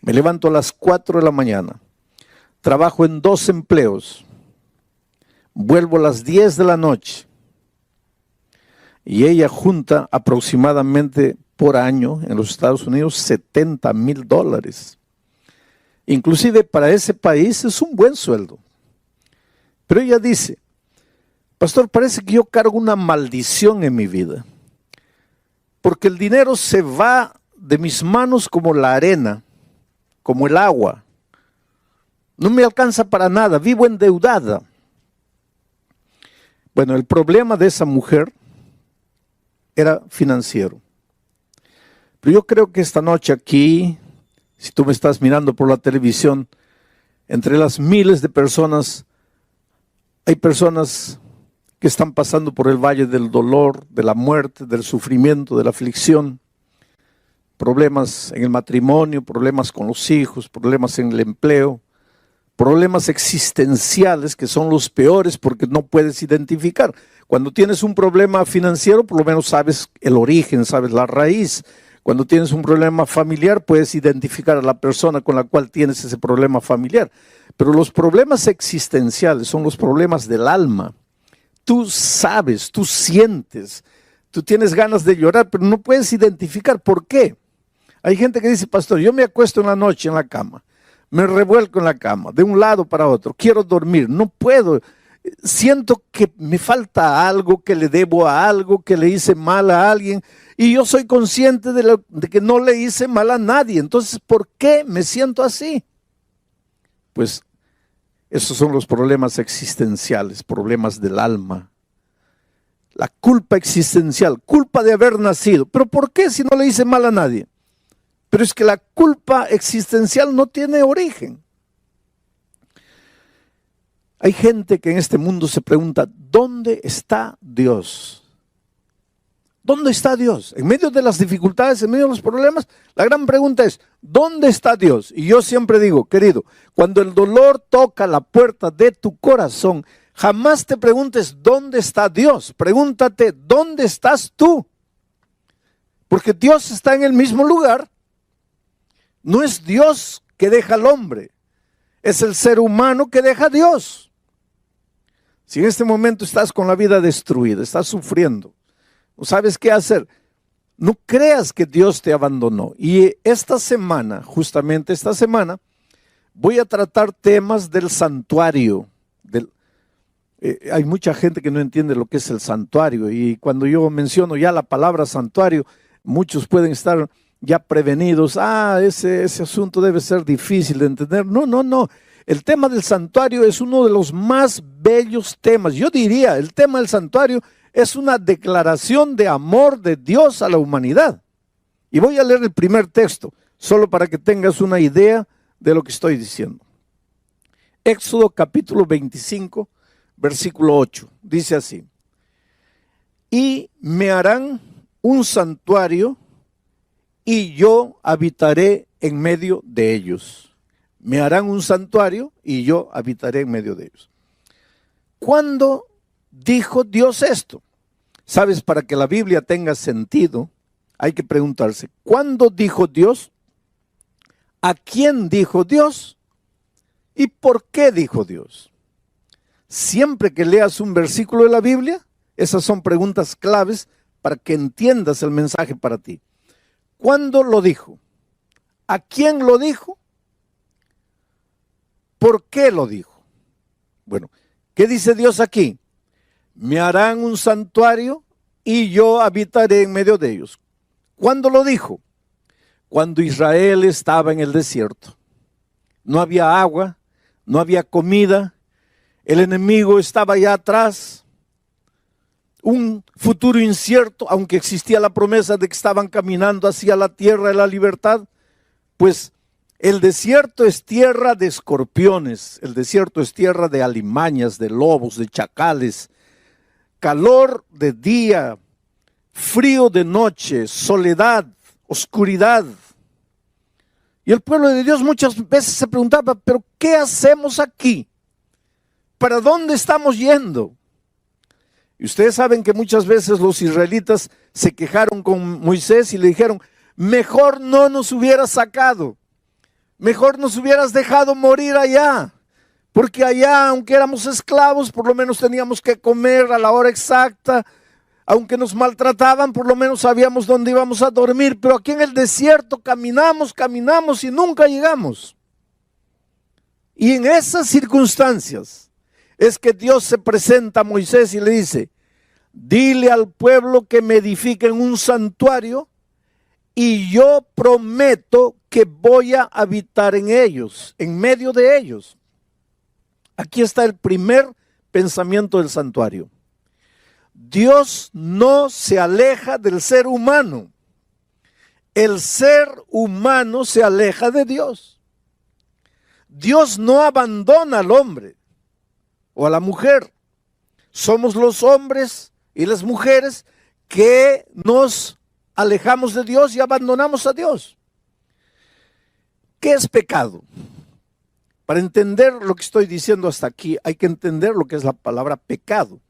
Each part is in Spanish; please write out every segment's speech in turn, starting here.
Me levanto a las 4 de la mañana, trabajo en 2 empleos, vuelvo a las 10 de la noche y ella junta aproximadamente por año en los Estados Unidos $70,000. Inclusive para ese país es un buen sueldo. Pero ella dice, pastor, parece que yo cargo una maldición en mi vida, porque el dinero se va de mis manos como la arena, como el agua. No me alcanza para nada, vivo endeudada. Bueno, el problema de esa mujer era financiero. Pero yo creo que esta noche aquí, si tú me estás mirando por la televisión, entre las miles de personas, hay personas que están pasando por el valle del dolor, de la muerte, del sufrimiento, de la aflicción. Problemas en el matrimonio, problemas con los hijos, problemas en el empleo, problemas existenciales que son los peores porque no puedes identificar. Cuando tienes un problema financiero, por lo menos sabes el origen, sabes la raíz. Cuando tienes un problema familiar, puedes identificar a la persona con la cual tienes ese problema familiar. Pero los problemas existenciales son los problemas del alma. Tú sabes, tú sientes, tú tienes ganas de llorar, pero no puedes identificar por qué. Hay gente que dice, pastor, yo me acuesto en la noche en la cama, me revuelco en la cama, de un lado para otro, quiero dormir, no puedo. Siento que me falta algo, que le debo a algo, que le hice mal a alguien, y yo soy consciente de que no le hice mal a nadie. Entonces, ¿por qué me siento así? Pues esos son los problemas existenciales, problemas del alma. La culpa existencial, culpa de haber nacido. ¿Pero por qué si no le hice mal a nadie? Pero es que la culpa existencial no tiene origen. Hay gente que en este mundo se pregunta, ¿dónde está Dios? ¿Dónde está Dios? En medio de las dificultades, en medio de los problemas, la gran pregunta es, ¿dónde está Dios? Y yo siempre digo, querido, cuando el dolor toca la puerta de tu corazón, jamás te preguntes, ¿dónde está Dios? Pregúntate, ¿dónde estás tú? Porque Dios está en el mismo lugar. No es Dios que deja al hombre, es el ser humano que deja a Dios. Si en este momento estás con la vida destruida, estás sufriendo, no sabes qué hacer, no creas que Dios te abandonó. Y esta semana, justamente esta semana, voy a tratar temas del santuario. Hay mucha gente que no entiende lo que es el santuario, y cuando yo menciono ya la palabra santuario, muchos pueden estar ya prevenidos. Ese asunto debe ser difícil de entender. No. El tema del santuario es uno de los más bellos temas. Yo diría, el tema del santuario es una declaración de amor de Dios a la humanidad. Y voy a leer el primer texto, solo para que tengas una idea de lo que estoy diciendo. Éxodo capítulo 25, versículo 8. Dice así: y me harán un santuario y yo habitaré en medio de ellos. Me harán un santuario y yo habitaré en medio de ellos. ¿Cuándo dijo Dios esto? Sabes, para que la Biblia tenga sentido, hay que preguntarse, ¿cuándo dijo Dios? ¿A quién dijo Dios? ¿Y por qué dijo Dios? Siempre que leas un versículo de la Biblia, esas son preguntas claves para que entiendas el mensaje para ti. ¿Cuándo lo dijo? ¿A quién lo dijo? ¿Por qué lo dijo? Bueno, ¿qué dice Dios aquí? Me harán un santuario y yo habitaré en medio de ellos. ¿Cuándo lo dijo? Cuando Israel estaba en el desierto. No había agua, no había comida, el enemigo estaba allá atrás. Un futuro incierto, aunque existía la promesa de que estaban caminando hacia la tierra de la libertad, pues el desierto es tierra de escorpiones, el desierto es tierra de alimañas, de lobos, de chacales, calor de día, frío de noche, soledad, oscuridad. Y el pueblo de Dios muchas veces se preguntaba, ¿pero qué hacemos aquí? ¿Para dónde estamos yendo? Y ustedes saben que muchas veces los israelitas se quejaron con Moisés y le dijeron, mejor no nos hubiera sacado, Mejor nos hubieras dejado morir allá. Porque allá, aunque éramos esclavos, por lo menos teníamos que comer a la hora exacta. Aunque nos maltrataban, por lo menos sabíamos dónde íbamos a dormir. Pero aquí en el desierto caminamos y nunca llegamos. Y en esas circunstancias es que Dios se presenta a Moisés y le dice: dile al pueblo que me edifiquen un santuario y yo prometo que voy a habitar en ellos, en medio de ellos. Aquí está el primer pensamiento del santuario. Dios no se aleja del ser humano. El ser humano se aleja de Dios. Dios no abandona al hombre o a la mujer. Somos los hombres y las mujeres que nos alejamos de Dios y abandonamos a Dios. ¿Qué es pecado? Para entender lo que estoy diciendo hasta aquí, hay que entender lo que es la palabra pecado.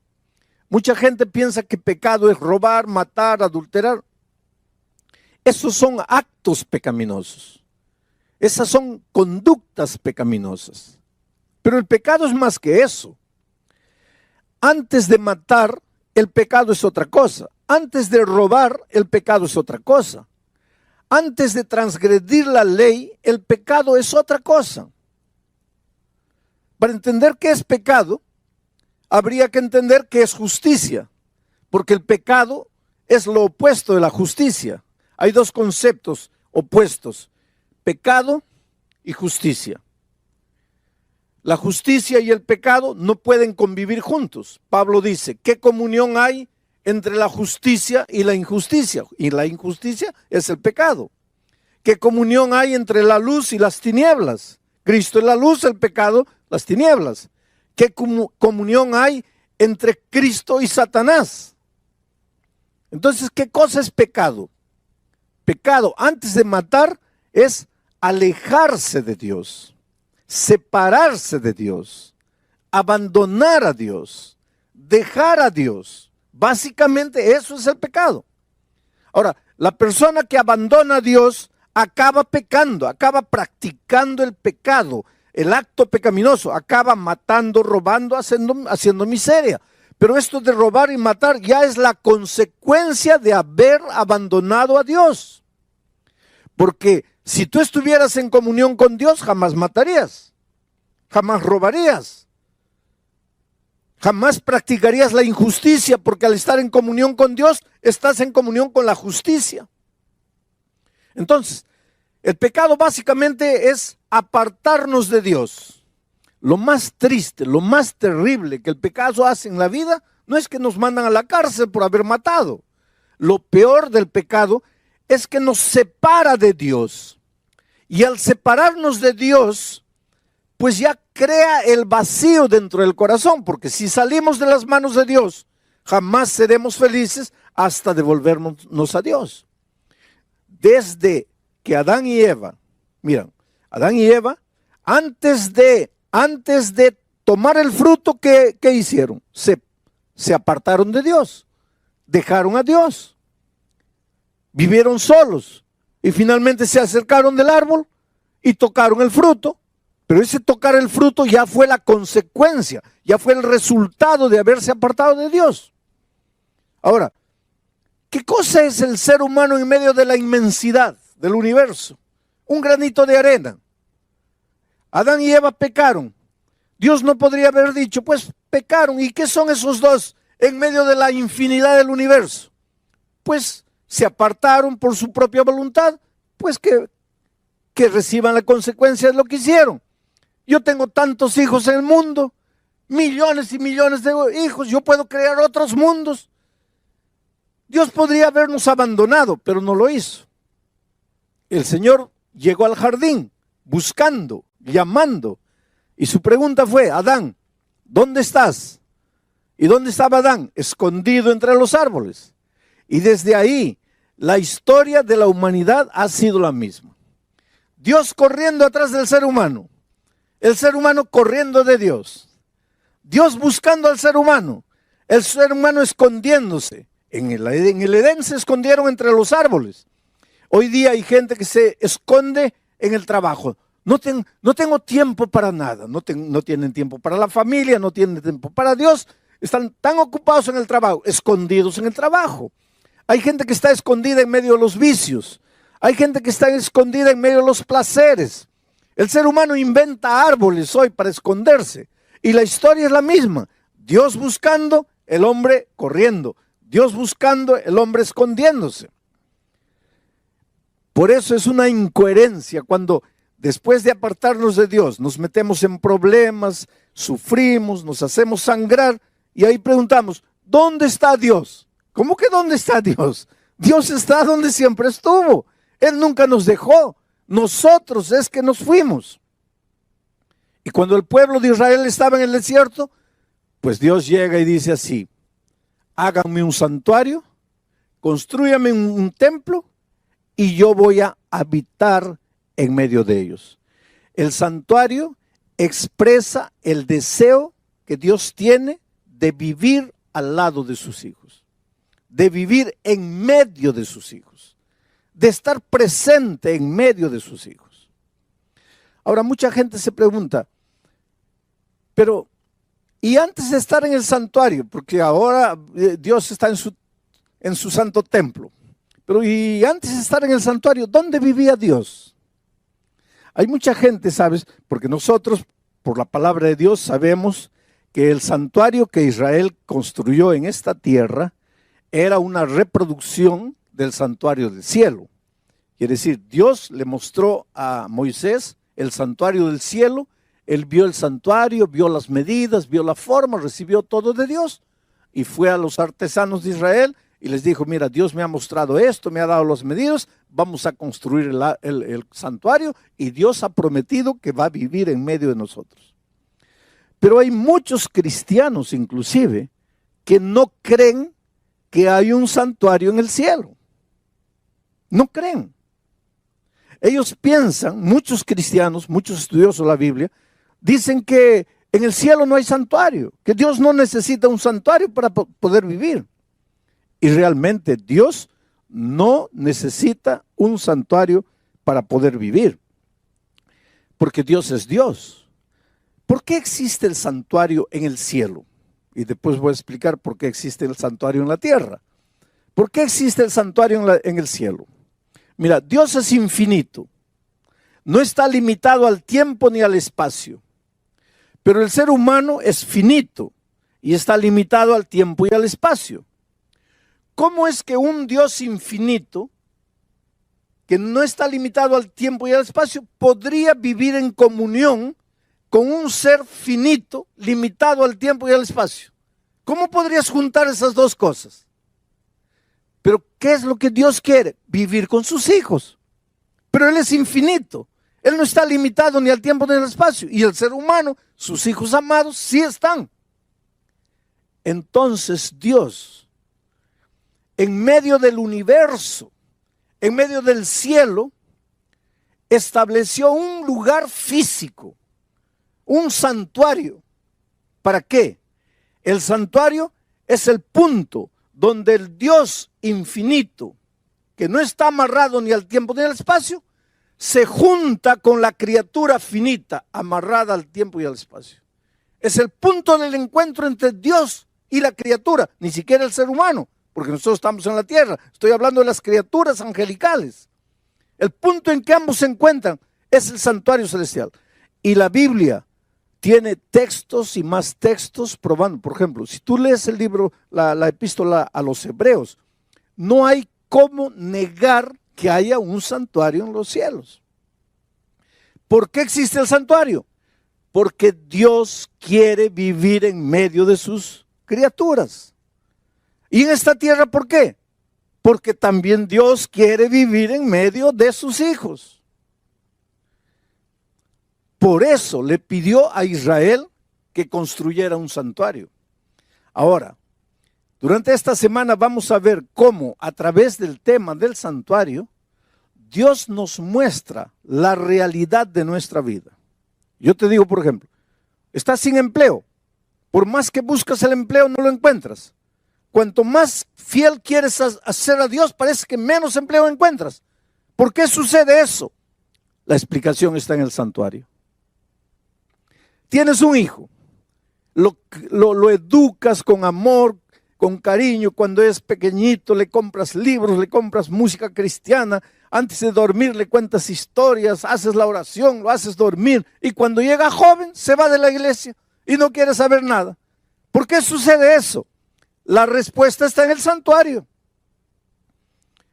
Mucha gente piensa que pecado es robar, matar, adulterar. Esos son actos pecaminosos. Esas son conductas pecaminosas. Pero el pecado es más que eso. Antes de matar, el pecado es otra cosa. Antes de robar, el pecado es otra cosa. Antes de transgredir la ley, el pecado es otra cosa. Para entender qué es pecado, habría que entender qué es justicia, porque el pecado es lo opuesto de la justicia. Hay dos conceptos opuestos: pecado y justicia. La justicia y el pecado no pueden convivir juntos. Pablo dice: ¿qué comunión hay entre la justicia y la injusticia? Y la injusticia es el pecado. ¿Qué comunión hay entre la luz y las tinieblas? Cristo es la luz, el pecado, las tinieblas. ¿Qué comunión hay entre Cristo y Satanás? Entonces, ¿qué cosa es pecado? Pecado, antes de matar, es alejarse de Dios, separarse de Dios, abandonar a Dios, dejar a Dios. Básicamente eso es el pecado. Ahora, la persona que abandona a Dios acaba pecando, acaba practicando el pecado, el acto pecaminoso, acaba matando, robando, haciendo miseria. Pero esto de robar y matar ya es la consecuencia de haber abandonado a Dios. Porque si tú estuvieras en comunión con Dios, jamás matarías, jamás robarías, jamás practicarías la injusticia, porque al estar en comunión con Dios, estás en comunión con la justicia. Entonces, el pecado básicamente es apartarnos de Dios. Lo más triste, lo más terrible que el pecado hace en la vida no es que nos mandan a la cárcel por haber matado. Lo peor del pecado es que nos separa de Dios. Y al separarnos de Dios, pues ya crea el vacío dentro del corazón, porque si salimos de las manos de Dios, jamás seremos felices hasta devolvernos a Dios. Desde que Adán y Eva, miren, Adán y Eva, antes de tomar el fruto, ¿qué hicieron? Se apartaron de Dios, dejaron a Dios, vivieron solos y finalmente se acercaron del árbol y tocaron el fruto. Pero ese tocar el fruto ya fue la consecuencia, ya fue el resultado de haberse apartado de Dios. Ahora, ¿qué cosa es el ser humano en medio de la inmensidad del universo? Un granito de arena. Adán y Eva pecaron. Dios no podría haber dicho, pues pecaron. ¿Y qué son esos dos en medio de la infinidad del universo? Pues se apartaron por su propia voluntad, pues que reciban la consecuencia de lo que hicieron. Yo tengo tantos hijos en el mundo, millones y millones de hijos, yo puedo crear otros mundos. Dios podría habernos abandonado, pero no lo hizo. El Señor llegó al jardín buscando, llamando, y su pregunta fue: Adán, ¿dónde estás? ¿Y dónde estaba Adán? Escondido entre los árboles. Y desde ahí, la historia de la humanidad ha sido la misma. Dios corriendo atrás del ser humano, el ser humano corriendo de Dios, Dios buscando al ser humano, el ser humano escondiéndose. En el Edén se escondieron entre los árboles. Hoy día hay gente que se esconde en el trabajo. no tengo tiempo para nada. No tienen tiempo para la familia, no tienen tiempo para Dios. Están tan ocupados en el trabajo, escondidos en el trabajo. Hay gente que está escondida en medio de los vicios. Hay gente que está escondida en medio de los placeres. El ser humano inventa árboles hoy para esconderse. Y la historia es la misma. Dios buscando, el hombre corriendo. Dios buscando, el hombre escondiéndose. Por eso es una incoherencia cuando después de apartarnos de Dios nos metemos en problemas, sufrimos, nos hacemos sangrar y ahí preguntamos, ¿dónde está Dios? ¿Cómo que dónde está Dios? Dios está donde siempre estuvo. Él nunca nos dejó. Nosotros es que nos fuimos. Y cuando el pueblo de Israel estaba en el desierto, pues Dios llega y dice así, háganme un santuario, constrúyame un templo y yo voy a habitar en medio de ellos. El santuario expresa el deseo que Dios tiene de vivir al lado de sus hijos, de vivir en medio de sus hijos, de estar presente en medio de sus hijos. Ahora mucha gente se pregunta, pero y antes de estar en el santuario, porque ahora Dios está en su santo templo, pero y antes de estar en el santuario, ¿dónde vivía Dios? Hay mucha gente, ¿sabes? Porque nosotros, por la palabra de Dios, sabemos que el santuario que Israel construyó en esta tierra era una reproducción del santuario del cielo. Quiere decir, Dios le mostró a Moisés el santuario del cielo, él vio el santuario, vio las medidas, vio la forma, recibió todo de Dios y fue a los artesanos de Israel y les dijo, mira, Dios me ha mostrado esto, me ha dado las medidas, vamos a construir el santuario y Dios ha prometido que va a vivir en medio de nosotros. Pero hay muchos cristianos inclusive que no creen que hay un santuario en el cielo. No creen. Ellos piensan, muchos cristianos, muchos estudiosos de la Biblia, dicen que en el cielo no hay santuario, que Dios no necesita un santuario para poder vivir. Y realmente Dios no necesita un santuario para poder vivir, porque Dios es Dios. ¿Por qué existe el santuario en el cielo? Y después voy a explicar por qué existe el santuario en la tierra. ¿Por qué existe el santuario en el cielo? Mira, Dios es infinito. No está limitado al tiempo ni al espacio. Pero el ser humano es finito y está limitado al tiempo y al espacio. ¿Cómo es que un Dios infinito, que no está limitado al tiempo y al espacio, podría vivir en comunión con un ser finito, limitado al tiempo y al espacio? ¿Cómo podrías juntar esas dos cosas? Pero ¿qué es lo que Dios quiere? Vivir con sus hijos. Pero Él es infinito. Él no está limitado ni al tiempo ni al espacio. Y el ser humano, sus hijos amados, sí están. Entonces Dios, en medio del universo, en medio del cielo, estableció un lugar físico, un santuario. ¿Para qué? El santuario es el punto donde el Dios infinito, que no está amarrado ni al tiempo ni al espacio, se junta con la criatura finita, amarrada al tiempo y al espacio. Es el punto del encuentro entre Dios y la criatura, ni siquiera el ser humano, porque nosotros estamos en la tierra. Estoy hablando de las criaturas angelicales. El punto en que ambos se encuentran es el santuario celestial. Y la Biblia tiene textos y más textos probando. Por ejemplo, si tú lees el libro, la epístola a los Hebreos, no hay cómo negar que haya un santuario en los cielos. ¿Por qué existe el santuario? Porque Dios quiere vivir en medio de sus criaturas. ¿Y en esta tierra por qué? Porque también Dios quiere vivir en medio de sus hijos. Por eso le pidió a Israel que construyera un santuario. Ahora, durante esta semana vamos a ver cómo a través del tema del santuario, Dios nos muestra la realidad de nuestra vida. Yo te digo, por ejemplo, estás sin empleo. Por más que buscas el empleo, no lo encuentras. Cuanto más fiel quieres hacer a Dios, parece que menos empleo encuentras. ¿Por qué sucede eso? La explicación está en el santuario. Tienes un hijo, lo educas con amor, con cariño. Cuando es pequeñito le compras libros, le compras música cristiana. Antes de dormir le cuentas historias, haces la oración, lo haces dormir. Y cuando llega joven se va de la iglesia y no quiere saber nada. ¿Por qué sucede eso? La respuesta está en el santuario.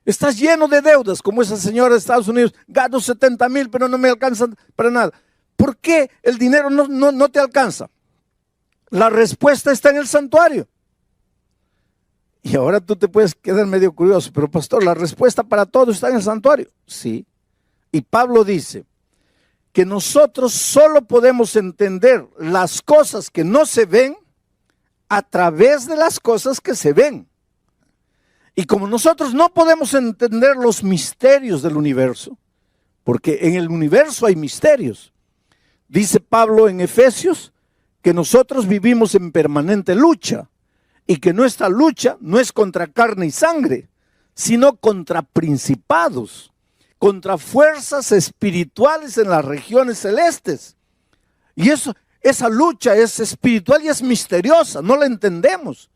Estás lleno de deudas, como esa señora de Estados Unidos. Gano 70,000, pero no me alcanzan para nada. ¿Por qué el dinero no te alcanza? La respuesta está en el santuario. Y ahora tú te puedes quedar medio curioso, pero pastor, la respuesta para todo está en el santuario. Sí. Y Pablo dice que nosotros solo podemos entender las cosas que no se ven a través de las cosas que se ven. Y como nosotros no podemos entender los misterios del universo, porque en el universo hay misterios, dice Pablo en Efesios que nosotros vivimos en permanente lucha y que nuestra lucha no es contra carne y sangre, sino contra principados, contra fuerzas espirituales en las regiones celestes. Y esa lucha es espiritual y es misteriosa, no la entendemos.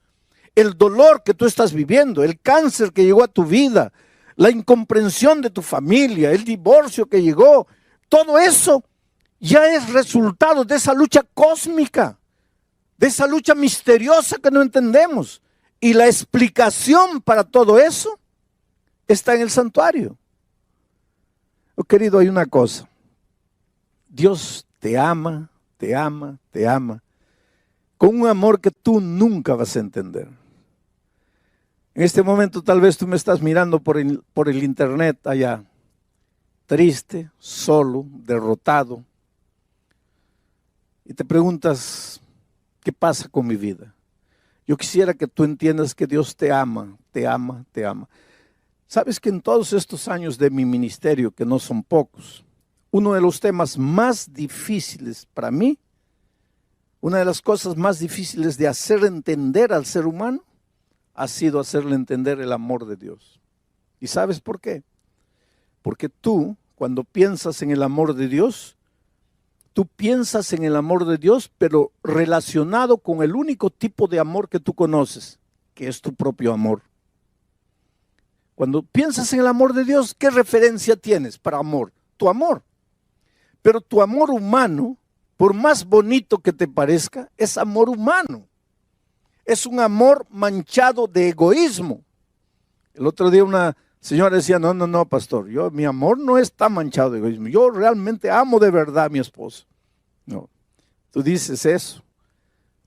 El dolor que tú estás viviendo, el cáncer que llegó a tu vida, la incomprensión de tu familia, el divorcio que llegó, todo eso ya es resultado de esa lucha cósmica, de esa lucha misteriosa que no entendemos. Y la explicación para todo eso está en el santuario. Oh, querido, hay una cosa. Dios te ama, te ama, te ama, con un amor que tú nunca vas a entender. En este momento tal vez tú me estás mirando por el internet allá, triste, solo, derrotado, y te preguntas, ¿qué pasa con mi vida? Yo quisiera que tú entiendas que Dios te ama, te ama, te ama. Sabes que en todos estos años de mi ministerio, que no son pocos, uno de los temas más difíciles para mí, una de las cosas más difíciles de hacer entender al ser humano, ha sido hacerle entender el amor de Dios. ¿Y sabes por qué? Porque tú, cuando piensas en el amor de Dios, tú piensas en el amor de Dios, pero relacionado con el único tipo de amor que tú conoces, que es tu propio amor. Cuando piensas en el amor de Dios, ¿qué referencia tienes para amor? Tu amor. Pero tu amor humano, por más bonito que te parezca, es amor humano. Es un amor manchado de egoísmo. El otro día una señora decía, no, pastor, mi amor no está manchado de egoísmo. Yo realmente amo de verdad a mi esposa. No, tú dices eso.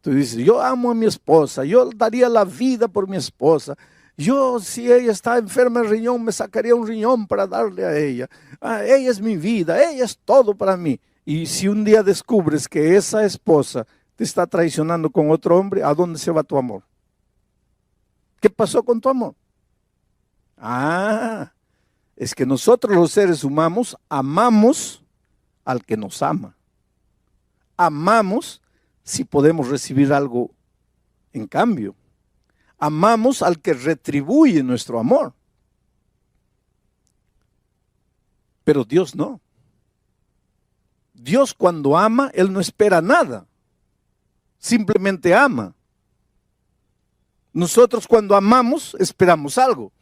Tú dices, yo amo a mi esposa, yo daría la vida por mi esposa. Yo, si ella está enferma de riñón, me sacaría un riñón para darle a ella. Ella es mi vida, ella es todo para mí. Y si un día descubres que esa esposa te está traicionando con otro hombre, ¿a dónde se va tu amor? ¿Qué pasó con tu amor? Es que nosotros los seres humanos amamos al que nos ama. Amamos si podemos recibir algo en cambio. Amamos al que retribuye nuestro amor. Pero Dios no. Dios cuando ama, Él no espera nada. Simplemente ama. Nosotros cuando amamos, esperamos algo.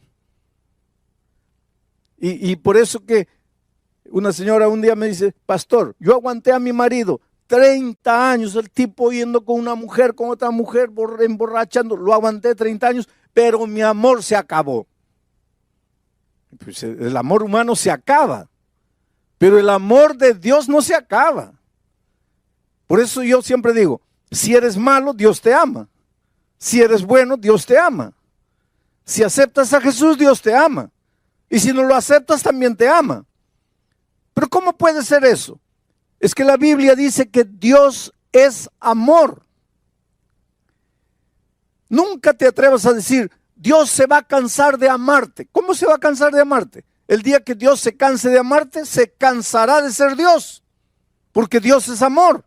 Y por eso que una señora un día me dice, pastor, yo aguanté a mi marido 30 años, el tipo yendo con una mujer, con otra mujer, emborrachando, lo aguanté 30 años, pero mi amor se acabó. Pues el amor humano se acaba, pero el amor de Dios no se acaba. Por eso yo siempre digo, si eres malo, Dios te ama. Si eres bueno, Dios te ama. Si aceptas a Jesús, Dios te ama. Y si no lo aceptas, también te ama. Pero ¿cómo puede ser eso? Es que la Biblia dice que Dios es amor. Nunca te atrevas a decir, Dios se va a cansar de amarte. ¿Cómo se va a cansar de amarte? El día que Dios se canse de amarte, se cansará de ser Dios. Porque Dios es amor.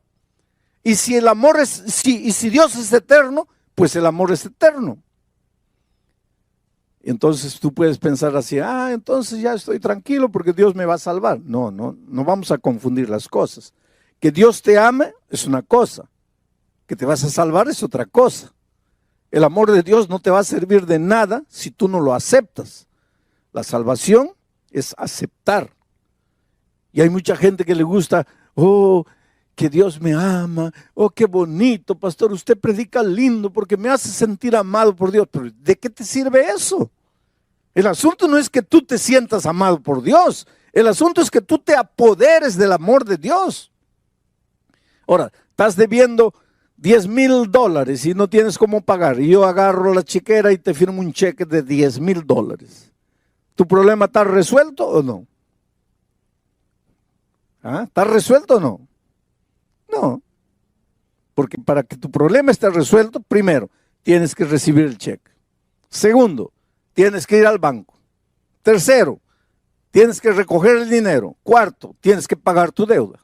Y si el amor si Dios es eterno, pues el amor es eterno. Entonces tú puedes pensar así, entonces ya estoy tranquilo porque Dios me va a salvar. No, no vamos a confundir las cosas. Que Dios te ame es una cosa, que te vas a salvar es otra cosa. El amor de Dios no te va a servir de nada si tú no lo aceptas. La salvación es aceptar. Y hay mucha gente que le gusta, que Dios me ama, qué bonito, pastor, usted predica lindo porque me hace sentir amado por Dios. Pero ¿de qué te sirve eso? El asunto no es que tú te sientas amado por Dios, el asunto es que tú te apoderes del amor de Dios. Ahora, estás debiendo $10,000 y no tienes cómo pagar, y yo agarro la chequera y te firmo un cheque de $10,000. ¿Tu problema está resuelto o no? ¿Está resuelto o no? No, porque para que tu problema esté resuelto, primero, tienes que recibir el cheque. Segundo, tienes que ir al banco. Tercero, tienes que recoger el dinero. Cuarto, tienes que pagar tu deuda.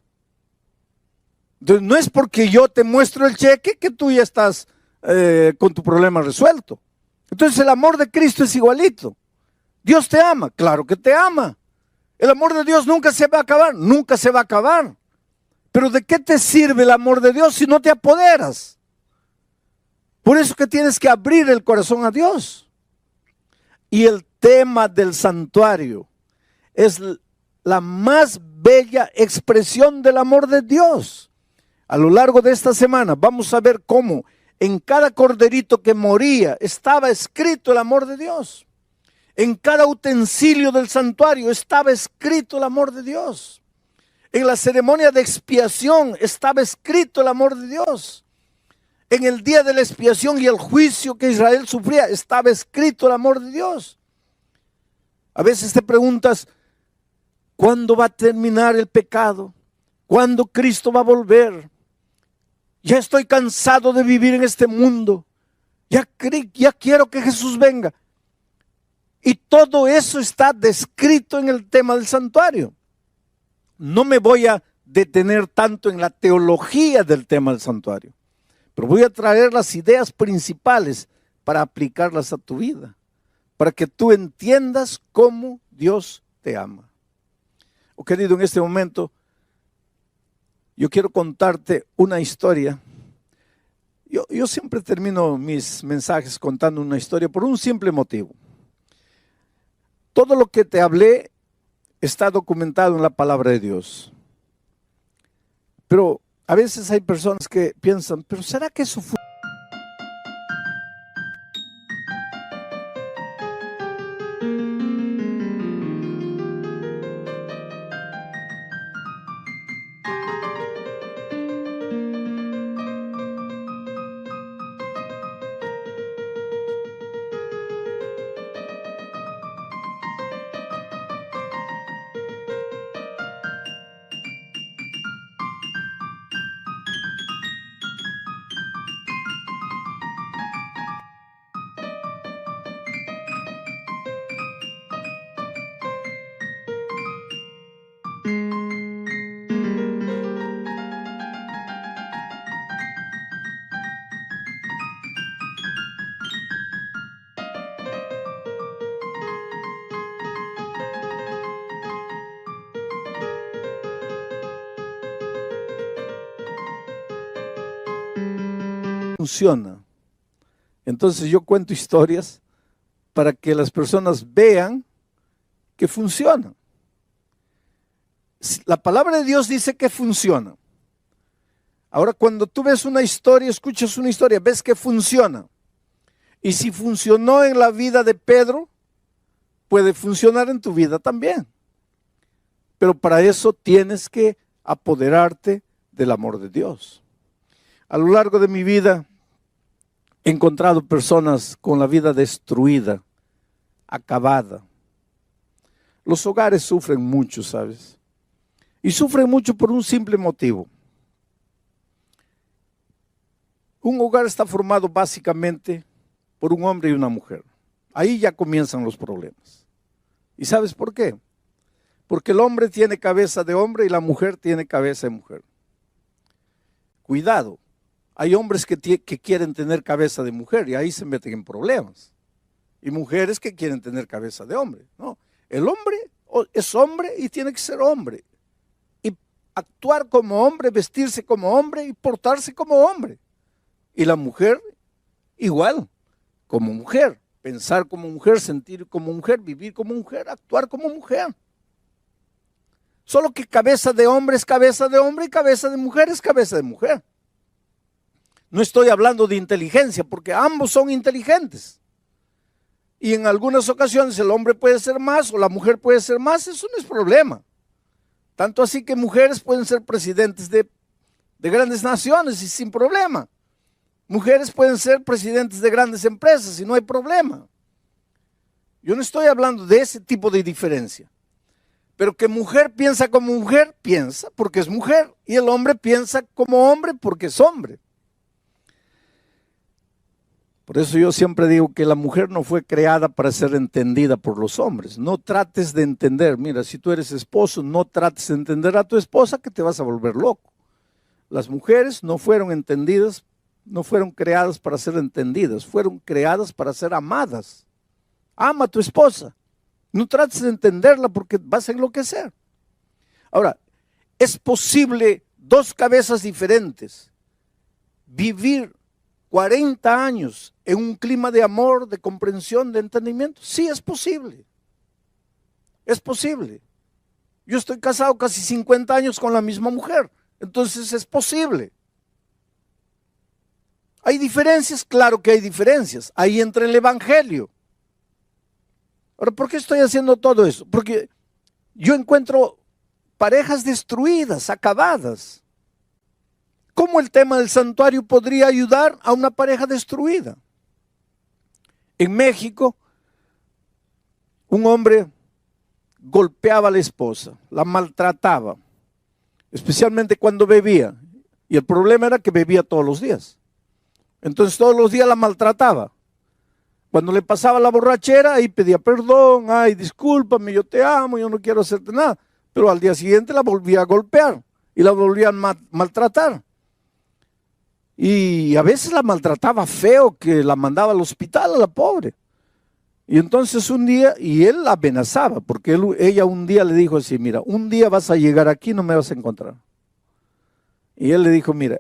Entonces, no es porque yo te muestro el cheque que tú ya estás con tu problema resuelto. Entonces, el amor de Cristo es igualito. Dios te ama, claro que te ama. El amor de Dios nunca se va a acabar, nunca se va a acabar. Pero ¿de qué te sirve el amor de Dios si no te apoderas? Por eso que tienes que abrir el corazón a Dios. Y el tema del santuario es la más bella expresión del amor de Dios. A lo largo de esta semana vamos a ver cómo en cada corderito que moría estaba escrito el amor de Dios. En cada utensilio del santuario estaba escrito el amor de Dios. En la ceremonia de expiación estaba escrito el amor de Dios. En el día de la expiación y el juicio que Israel sufría estaba escrito el amor de Dios. A veces te preguntas, ¿cuándo va a terminar el pecado? ¿Cuándo Cristo va a volver? Ya estoy cansado de vivir en este mundo. Ya quiero que Jesús venga. Y todo eso está descrito en el tema del santuario. No me voy a detener tanto en la teología del tema del santuario, pero voy a traer las ideas principales para aplicarlas a tu vida, para que tú entiendas cómo Dios te ama. Querido, en este momento yo quiero contarte una historia. Yo siempre termino mis mensajes contando una historia por un simple motivo. Todo lo que te hablé está documentado en la palabra de Dios. Pero a veces hay personas que piensan, ¿pero será que eso fue? Funciona. Entonces yo cuento historias para que las personas vean que funciona. La palabra de Dios dice que funciona. Ahora, cuando tú ves una historia, escuchas una historia, ves que funciona. Y si funcionó en la vida de Pedro, puede funcionar en tu vida también. Pero para eso tienes que apoderarte del amor de Dios. A lo largo de mi vida he encontrado personas con la vida destruida, acabada. Los hogares sufren mucho, ¿sabes? Y sufren mucho por un simple motivo. Un hogar está formado básicamente por un hombre y una mujer. Ahí ya comienzan los problemas. ¿Y sabes por qué? Porque el hombre tiene cabeza de hombre y la mujer tiene cabeza de mujer. Cuidado. Hay hombres que quieren tener cabeza de mujer y ahí se meten en problemas. Y mujeres que quieren tener cabeza de hombre. No, el hombre es hombre y tiene que ser hombre. Y actuar como hombre, vestirse como hombre y portarse como hombre. Y la mujer igual, como mujer. Pensar como mujer, sentir como mujer, vivir como mujer, actuar como mujer. Solo que cabeza de hombre es cabeza de hombre y cabeza de mujer es cabeza de mujer. No estoy hablando de inteligencia, porque ambos son inteligentes. Y en algunas ocasiones el hombre puede ser más o la mujer puede ser más, eso no es problema. Tanto así que mujeres pueden ser presidentes de grandes naciones y sin problema. Mujeres pueden ser presidentes de grandes empresas y no hay problema. Yo no estoy hablando de ese tipo de diferencia. Pero que mujer piensa como mujer, piensa porque es mujer. Y el hombre piensa como hombre porque es hombre. Por eso yo siempre digo que la mujer no fue creada para ser entendida por los hombres. No trates de entender. Mira, si tú eres esposo, no trates de entender a tu esposa que te vas a volver loco. Las mujeres no fueron entendidas, no fueron creadas para ser entendidas, fueron creadas para ser amadas. Ama a tu esposa. No trates de entenderla porque vas a enloquecer. Ahora, ¿es posible dos cabezas diferentes vivir 40 años en un clima de amor, de comprensión, de entendimiento? Sí, es posible. Es posible. Yo estoy casado casi 50 años con la misma mujer, entonces es posible. ¿Hay diferencias? Claro que hay diferencias. Ahí entra el evangelio. Ahora, ¿por qué estoy haciendo todo eso? Porque yo encuentro parejas destruidas, acabadas. ¿Cómo el tema del santuario podría ayudar a una pareja destruida? En México, un hombre golpeaba a la esposa, la maltrataba, especialmente cuando bebía. Y el problema era que bebía todos los días. Entonces todos los días la maltrataba. Cuando le pasaba la borrachera, ahí pedía perdón, ay, discúlpame, yo te amo, yo no quiero hacerte nada. Pero al día siguiente la volvía a golpear y la volvía a maltratar. Y a veces la maltrataba feo, que la mandaba al hospital a la pobre. Y entonces un día, y él la amenazaba, porque ella un día le dijo así, mira, un día vas a llegar aquí y no me vas a encontrar. Y él le dijo, mira,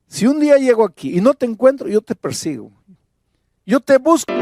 si un día llego aquí y no te encuentro, yo te persigo. Yo te busco.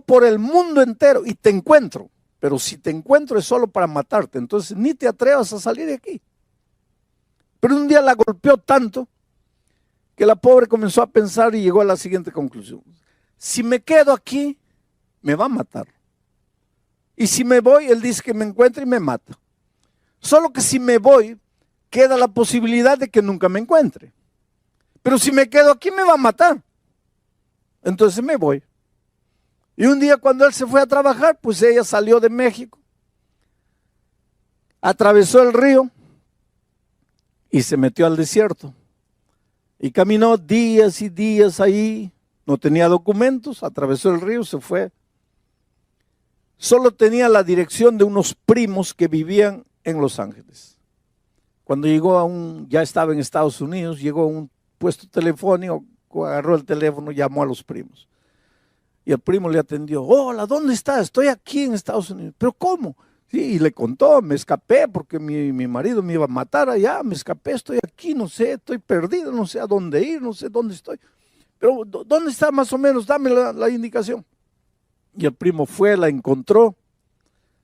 Por el mundo entero y te encuentro, pero si te encuentro es solo para matarte, entonces ni te atrevas a salir de aquí. Pero un día la golpeó tanto que la pobre comenzó a pensar y llegó a la siguiente conclusión: si me quedo aquí, me va a matar. Y si me voy, él dice que me encuentra y me mata. Solo que si me voy, queda la posibilidad de que nunca me encuentre. Pero si me quedo aquí, me va a matar. Entonces me voy. Y un día cuando él se fue a trabajar, pues ella salió de México, atravesó el río y se metió al desierto. Y caminó días y días ahí, no tenía documentos, atravesó el río, se fue. Solo tenía la dirección de unos primos que vivían en Los Ángeles. Cuando llegó ya estaba en Estados Unidos, llegó a un puesto telefónico, agarró el teléfono, llamó a los primos. Y el primo le atendió: hola, ¿dónde estás? Estoy aquí en Estados Unidos. ¿Pero cómo? Sí, y le contó: me escapé porque mi marido me iba a matar allá, me escapé, estoy aquí, no sé, estoy perdido, no sé a dónde ir, no sé dónde estoy. Pero ¿dónde está más o menos? Dame la indicación. Y el primo fue, la encontró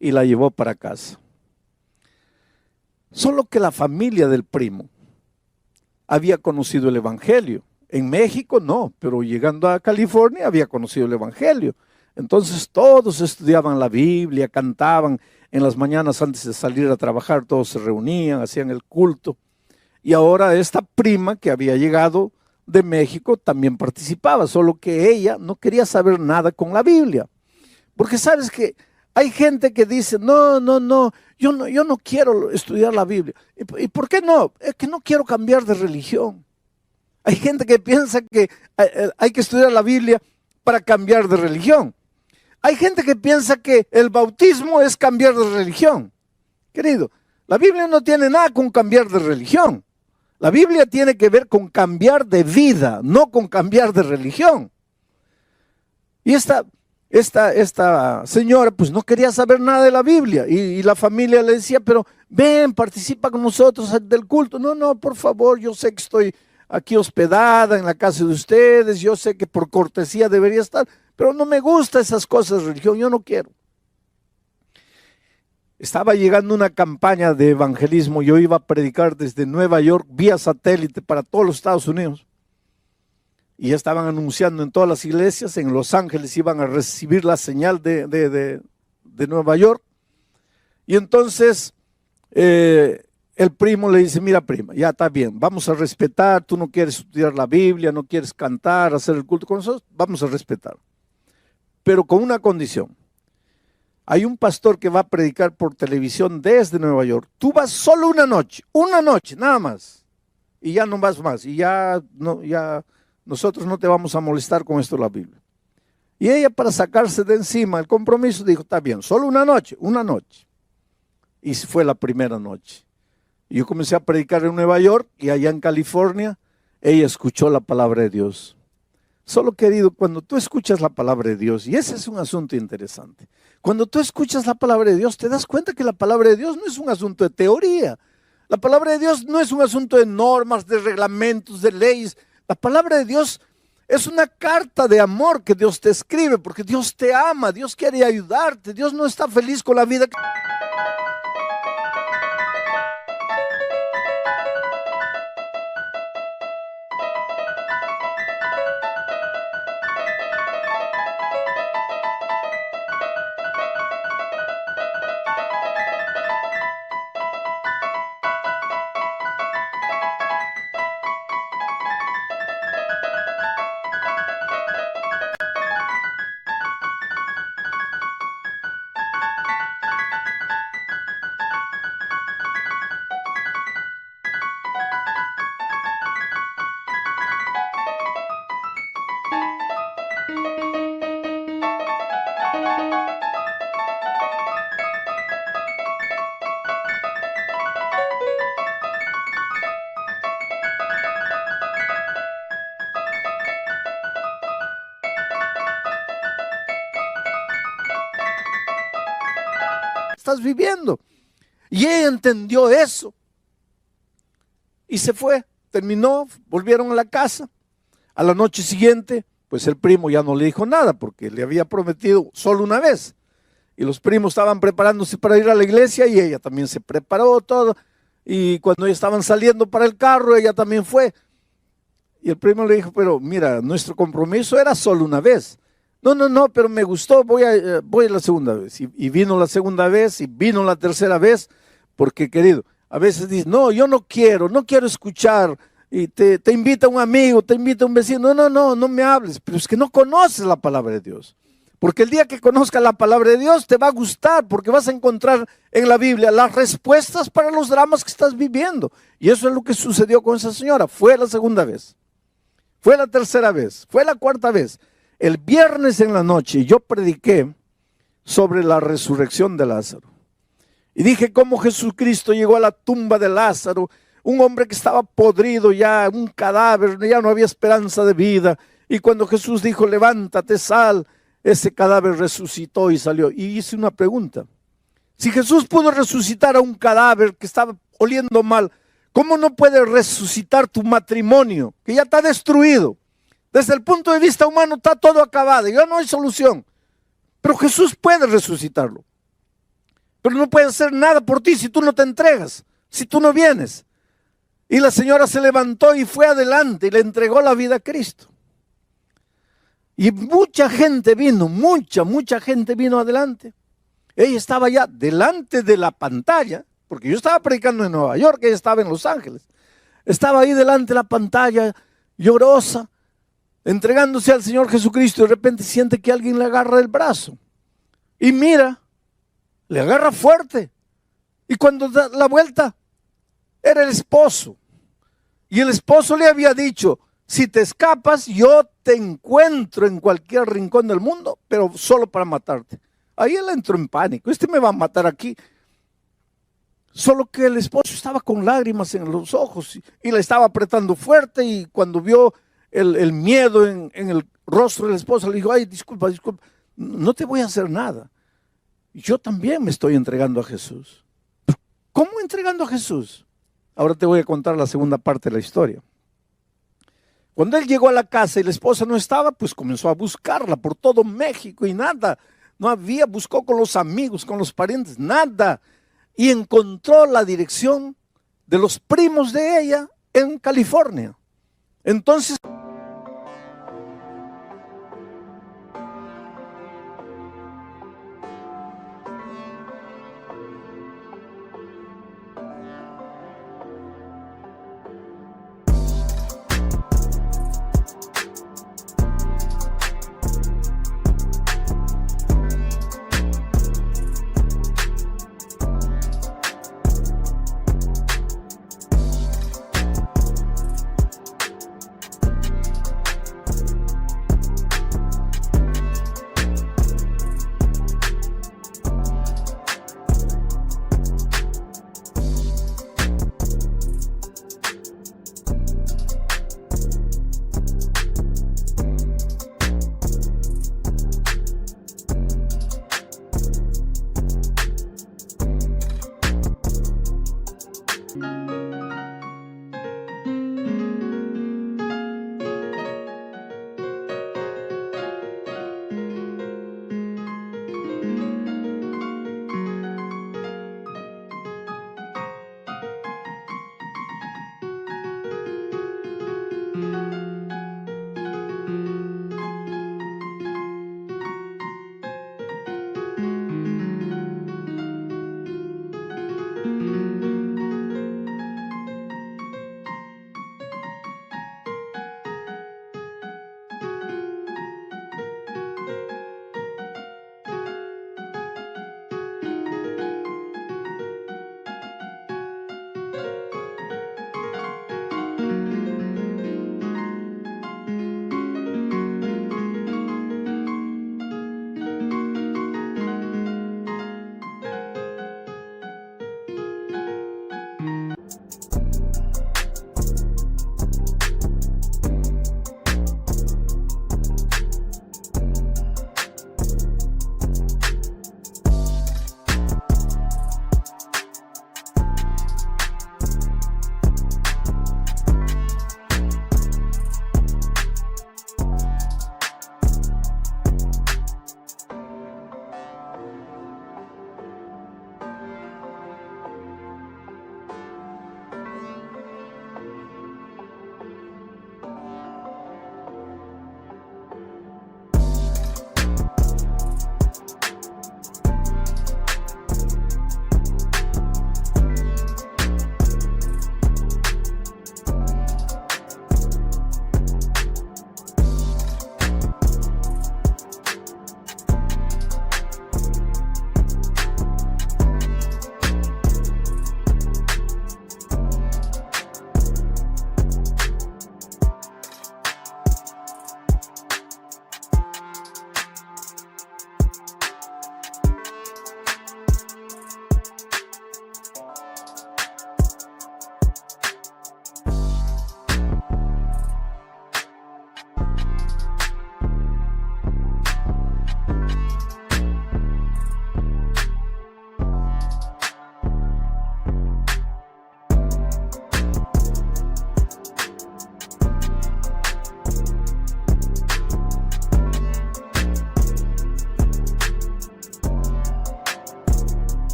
y la llevó para casa. Solo que la familia del primo había conocido el evangelio. En México no, pero llegando a California había conocido el evangelio. Entonces todos estudiaban la Biblia, cantaban en las mañanas antes de salir a trabajar, todos se reunían, hacían el culto. Y ahora esta prima que había llegado de México también participaba, solo que ella no quería saber nada con la Biblia. Porque sabes que hay gente que dice, no, yo no quiero estudiar la Biblia. ¿Y por qué no? Es que no quiero cambiar de religión. Hay gente que piensa que hay que estudiar la Biblia para cambiar de religión. Hay gente que piensa que el bautismo es cambiar de religión. Querido, la Biblia no tiene nada con cambiar de religión. La Biblia tiene que ver con cambiar de vida, no con cambiar de religión. Y esta señora pues no quería saber nada de la Biblia y la familia le decía, pero ven, participa con nosotros del culto. No, por favor, yo sé que estoy aquí hospedada en la casa de ustedes, yo sé que por cortesía debería estar, pero no me gustan esas cosas de religión, yo no quiero. Estaba llegando una campaña de evangelismo, yo iba a predicar desde Nueva York vía satélite para todos los Estados Unidos. Y ya estaban anunciando en todas las iglesias, en Los Ángeles iban a recibir la señal de Nueva York. Y entonces el primo le dice, mira prima, ya está bien, vamos a respetar, tú no quieres estudiar la Biblia, no quieres cantar, hacer el culto con nosotros, vamos a respetar. Pero con una condición. Hay un pastor que va a predicar por televisión desde Nueva York. Tú vas solo una noche, nada más. Y ya no vas más, y ya nosotros no te vamos a molestar con esto de la Biblia. Y ella, para sacarse de encima el compromiso, dijo, está bien, solo una noche. Y fue la primera noche. Yo comencé a predicar en Nueva York y allá en California, ella escuchó la palabra de Dios. Solo, querido, cuando tú escuchas la palabra de Dios, y ese es un asunto interesante, cuando tú escuchas la palabra de Dios, te das cuenta que la palabra de Dios no es un asunto de teoría. La palabra de Dios no es un asunto de normas, de reglamentos, de leyes. La palabra de Dios es una carta de amor que Dios te escribe, porque Dios te ama, Dios quiere ayudarte, Dios no está feliz con la vida que... estás viviendo. Y ella entendió eso. Y se fue, terminó, volvieron a la casa. A la noche siguiente, pues el primo ya no le dijo nada porque le había prometido solo una vez. Y los primos estaban preparándose para ir a la iglesia y ella también se preparó todo. Y cuando ellos estaban saliendo para el carro, ella también fue. Y el primo le dijo, pero mira, nuestro compromiso era solo una vez. No, pero me gustó, voy la segunda vez. Y vino la segunda vez y vino la tercera vez, porque querido, a veces dices, no, yo no quiero escuchar. Y te invita un amigo, te invita un vecino, no me hables, pero es que no conoces la palabra de Dios. Porque el día que conozcas la palabra de Dios te va a gustar, porque vas a encontrar en la Biblia las respuestas para los dramas que estás viviendo. Y eso es lo que sucedió con esa señora. Fue la segunda vez, fue la tercera vez, fue la cuarta vez. El viernes en la noche yo prediqué sobre la resurrección de Lázaro. Y dije cómo Jesucristo llegó a la tumba de Lázaro, un hombre que estaba podrido ya, un cadáver, ya no había esperanza de vida. Y cuando Jesús dijo, levántate, sal, ese cadáver resucitó y salió. Y hice una pregunta. Si Jesús pudo resucitar a un cadáver que estaba oliendo mal, ¿cómo no puede resucitar tu matrimonio, que ya está destruido? Desde el punto de vista humano está todo acabado, ya no hay solución. Pero Jesús puede resucitarlo. Pero no puede hacer nada por ti si tú no te entregas, si tú no vienes. Y la señora se levantó y fue adelante y le entregó la vida a Cristo. Y mucha gente vino, mucha gente vino adelante. Ella estaba ya delante de la pantalla, porque yo estaba predicando en Nueva York, ella estaba en Los Ángeles. Estaba ahí delante de la pantalla, llorosa, entregándose al Señor Jesucristo, y de repente siente que alguien le agarra el brazo. Y mira, le agarra fuerte. Y cuando da la vuelta, era el esposo. Y el esposo le había dicho: si te escapas, yo te encuentro en cualquier rincón del mundo, pero solo para matarte. Ahí él entró en pánico: este me va a matar aquí. Solo que el esposo estaba con lágrimas en los ojos y la estaba apretando fuerte, y cuando vio el miedo en el rostro del esposo, le dijo: ay, disculpa, no te voy a hacer nada. Yo también me estoy entregando a Jesús. ¿Cómo entregando a Jesús? Ahora te voy a contar la segunda parte de la historia. Cuando él llegó a la casa y la esposa no estaba, pues comenzó a buscarla por todo México y nada. No había, buscó con los amigos, con los parientes, nada. Y encontró la dirección de los primos de ella en California. Entonces